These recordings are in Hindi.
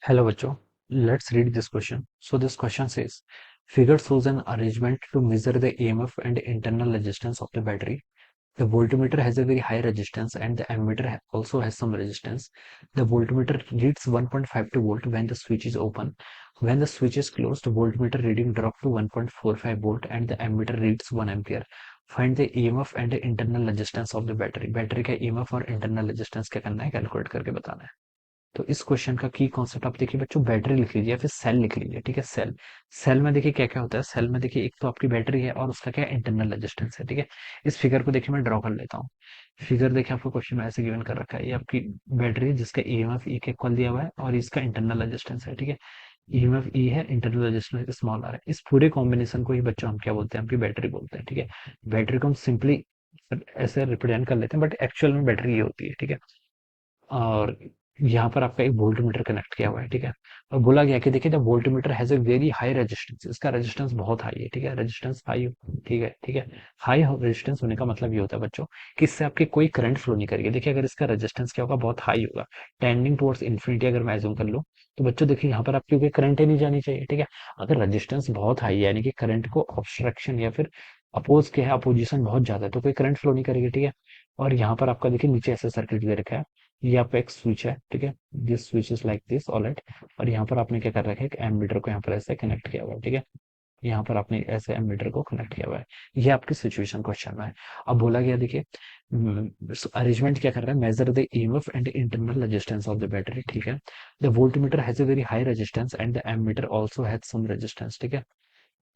Hello, bachcho. Let's read this question. So this question says, figure shows an arrangement to measure the EMF and internal resistance of the battery. The voltmeter has a very high resistance and the ammeter also has some resistance. The voltmeter reads 1.52 volt when the switch is open. When the switch is closed, voltmeter reading drop to 1.45 volt and the ammeter reads 1 ampere. Find the EMF and the internal resistance of the battery. Battery का EMF और internal resistance क्या करना है, कैलकुलेट करके बताना है. तो इस क्वेश्चन का की कॉन्सेप्ट आप देखिए बच्चों, बैटरी लिख लीजिए या फिर सेल लिख लीजिए. ठीक है, सेल. सेल में देखिए क्या क्या होता है. सेल में देखिए एक तो आपकी बैटरी है और उसका क्या इंटरनल रेजिस्टेंस है. ठीक है, इस फिगर को देखिए मैं ड्रॉ कर लेता हूँ. फिगर देखिए आपको क्वेश्चन में ऐसे गिवन कर रखा है. ये आपकी बैटरी है जिसका ईएमएफ ई के इक्वल दिया हुआ है और इसका इंटरनल रेजिस्टेंस है. ठीक है, ईएमएफ ई है, इंटरनल रेजिस्टेंस स्मॉल आर है. इस पूरे कॉम्बिनेशन को ही बच्चों हम क्या बोलते हैं, आपकी बैटरी बोलते हैं. ठीक है, बैटरी को हम सिंपली ऐसे रिप्रेजेंट कर लेते हैं बट एक्चुअल में बैटरी ये होती है. ठीक है, और यहाँ पर आपका एक वोल्ट मीटर कनेक्ट किया हुआ है. ठीक है, और बोला गया कि देखिए the volt meter has a very high resistance. इसका रेजिस्टेंस बहुत हाई है. ठीक है, रेजिस्टेंस हाई. ठीक है, ठीक है. हाई रेजिस्टेंस होने का मतलब ये होता है बच्चों कि इससे आपके कोई करंट फ्लो नहीं करेगी. देखिए अगर इसका रेजिस्टेंस क्या होगा, बहुत हाई होगा, टेंडिंग टुवर्ड्स इन्फिनिटी अगर मैं एज्यूम कर लूँ, तो बच्चों देखिए यहाँ पर आपकी कोई करंट ही नहीं जानी चाहिए. ठीक है, अगर रेजिस्टेंस बहुत हाई है यानी कि करंट को ऑब्स्ट्रक्शन या फिर अपोज क्या है, अपोजिशन बहुत ज्यादा है, तो कोई करंट फ्लो नहीं करेगी. ठीक है, और यहाँ पर आपका देखिए नीचे ऐसा सर्किट दे रखा है. ये आपका एक स्विच है. ठीक है, this switch is like this, alright. और यहाँ पर आपने क्या कर रखा है, एक एमीटर को यहाँ पर ऐसे कनेक्ट किया हुआ है. ठीक है, यहाँ पर आपने ऐसे एमीटर को कनेक्ट किया हुआ है. ये आपकी सिचुएशन क्वेश्चन में है. अब बोला गया देखिए, अरेंजमेंट क्या कर रहा है, measure the EMF and internal resistance of the battery. ठीक है, the voltmeter has a very high resistance and the ammeter also has some resistance. ठीक है,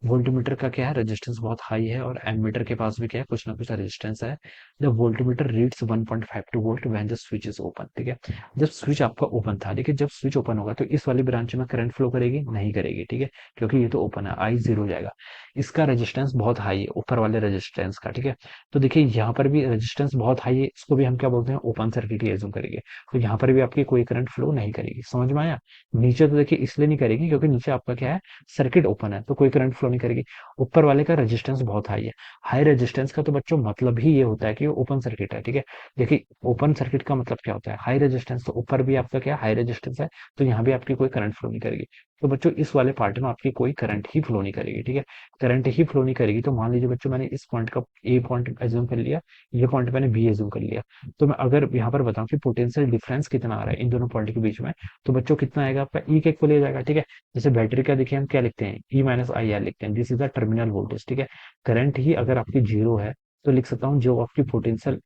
वोल्टमीटर का क्या है, रेजिस्टेंस बहुत हाई है और एमीटर के पास भी क्या है, कुछ ना कुछ रेजिस्टेंस है. The voltmeter reads 1.52 volt when the switch is open. ठीक है, जब स्विच आपका ओपन था, देखिए जब स्विच ओपन होगा तो इस वाली ब्रांच में करंट फ्लो करेगी नहीं करेगी. ठीक है, क्योंकि ये तो ओपन है, आई जीरो हो जाएगा. इसका रेजिस्टेंस बहुत हाई है ऊपर वाले रेजिस्टेंस का. ठीक है, तो देखिए यहाँ पर भी रेजिस्टेंस बहुत हाई है, इसको भी हम क्या बोलते हैं, ओपन सर्किट ही एज्यूम करेंगे. तो यहाँ पर भी आपकी कोई करंट फ्लो नहीं करेगी. समझ में आया. नीचे तो देखिए इसलिए नहीं करेगी क्योंकि नीचे आपका क्या है, सर्किट ओपन है, तो कोई करंट फ्लो नहीं करेगी. ऊपर वाले का रेजिस्टेंस बहुत हाई है. हाई रेजिस्टेंस का तो बच्चों मतलब ही ये होता है कि वो ओपन सर्किट है. ठीक है, देखिए ओपन सर्किट का मतलब क्या होता है, हाई रेजिस्टेंस. तो ऊपर भी आपका क्या हाई रेजिस्टेंस है, तो यहाँ भी आपकी कोई करंट फ्लो नहीं करेगी. तो बच्चों इस वाले पार्ट में आपकी कोई करंट ही फ्लो नहीं करेगी. ठीक है, करंट ही फ्लो नहीं करेगी. तो मान लीजिए बच्चों मैंने इस पॉइंट का ए पॉइंट एज्यूम कर लिया, ये पॉइंट मैंने बी एज्यूम कर लिया. तो मैं अगर यहाँ पर बताऊं कि पोटेंशियल डिफरेंस कितना आ रहा है इन दोनों पॉइंट के बीच में, तो बच्चों कितना आएगा आपका, ई के इक्वल आ जाएगा. ठीक है, जैसे बैटरी का देखिए हम क्या लिखते हैं, ई माइनस आई आर लिखते हैं. This is the terminal voltage. ठीक है, करंट ही अगर आपकी जीरो है तो लिख सकता हूँ जो आपकी पोटेंशियल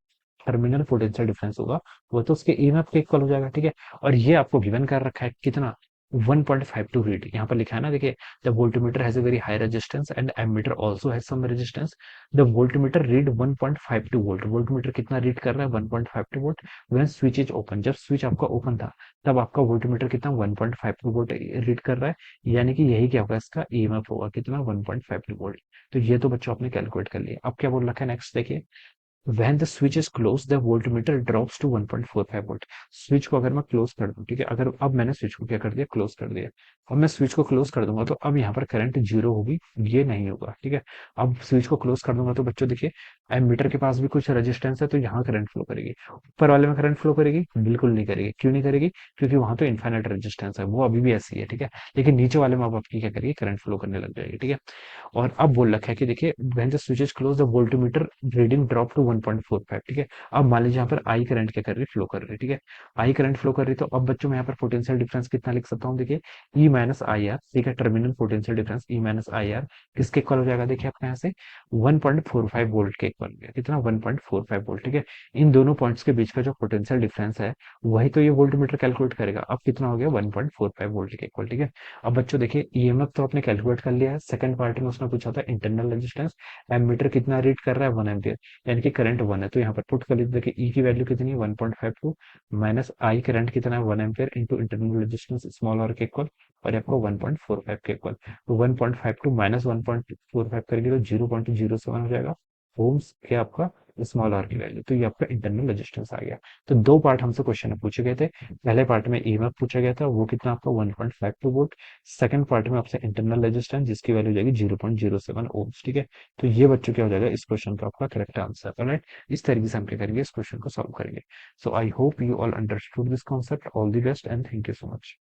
टर्मिनल पोटेंशियल डिफरेंस होगा वो तो उसके ईएमएफ के इक्वल हो जाएगा. ठीक है, और ये आपको गिवन कर रखा है कितना, 1.52 रीड यहाँ पर लिखा है ना. देखिए the voltmeter has a very high resistance and ammeter also has some resistance. The voltmeter read 1.52 volt. Voltmeter कितना रीड कर रहा है, 1.52 volt when switch is open. जब स्विच आपका ओपन था तब आपका वोल्टमीटर कितना 1.52 वोल्ट रीड कर रहा है, यानी कि यही क्या होगा, इसका ईएमएफ होगा कितना, 1.52 वोल्ट. तो ये तो बच्चों आपने कैलकुलेट कर लिया. अब क्या बोल रखा है नेक्स्ट देखिए, when the switch is closed the voltmeter drops to 1.45 volt. Switch को अगर मैं क्लोज कर दूं, ठीक है, अगर अब मैंने स्विच को क्या कर दिया, क्लोज कर दिया. अब मैं स्विच को क्लोज कर दूंगा तो अब यहाँ पर करंट जीरो होगी, ये नहीं होगा. ठीक है, अब स्विच को क्लोज कर दूंगा तो बच्चों देखिए एमीटर के पास भी कुछ रेजिस्टेंस है, तो यहाँ करंट फ्लो करेगी. ऊपर वाले में करंट फ्लो करेगी, बिल्कुल नहीं करेगी. क्यों नहीं करेगी, क्योंकि वहां तो इन्फाइनाइट रेजिस्टेंस है, वो अभी भी ऐसी है. ठीक है, लेकिन नीचे वाले में अब आपकी क्या करेगी, करंट फ्लो करने लग जाएगी. ठीक है, और अब बोल रखा है कि देखिए when the switch is close the voltmeter reading drop to 1.45. ठीक है, अब मान लीजिए यहाँ पर आई करंट क्या कर रही है, फ्लो कर रही है. ठीक है, आई करंट फ्लो कर रही है, तो अब बच्चों में यहाँ पर पोटेंशियल डिफरेंस कितना लिख सकता हूँ, देखिए ई माइनस आई आर. ठीक है, terminal potential difference E minus I R किसके इक्वल हो जाएगा, देखिए आपके यहाँ से 1.45 वोल्ट के इक्वल हो गया. कितना, 1.45 वोल्ट. ठीक है, इन दोनों पॉइंट्स के बीच का जो पोटेंशियल डिफरेंस है वही तो ये वोल्टमीटर कैलकुलेट करेगा. अब कितना हो गया, 1.45 वोल्ट के इक्वल. ठीक है, अब बच्चों देखिए ईएमएफ तो आपने कैलकुलेट कर लिया है. सेकंड पार्ट में उसने पूछा था इंटरनल रेजिस्टेंस. एमीटर कितना रीड कर रहा है, 1 एम्पियर, यानी कि करंट 1 है. तो यहाँ पर पुट कर लीजिए, देखिए ई की वैल्यू कितनी है, 1.52 माइनस आई करंट कितना है, 1 ampere into internal resistance small R के इक्वल, और आपको 1.45 के इक्वल. तो 1.52 माइनस 1.45 करेंगे तो 0.07 हो जाएगा ओम्स के आपका स्मॉल आर की वैल्यू. तो ये आपका इंटरनल रेजिस्टेंस आ गया. तो दो पार्ट हमसे क्वेश्चन में पूछे गए थे. पहले पार्ट में ईएमएफ पूछा गया था, वो कितना आपका 1.52 वोल्ट. सेकंड पार्ट में आपसे इंटरनल रेजिस्टेंस जिसकी वैल्यू हो जाएगी 0.07 ओम्स. ठीक है, तो ये बच्चों क्या हो जाएगा इस क्वेश्चन का आपका करेक्ट आंसर. राइट, इस तरीके से हम क्या करेंगे, इस क्वेश्चन को सॉल्व करेंगे. So I hope you all understood this concept. All the best and thank you so much.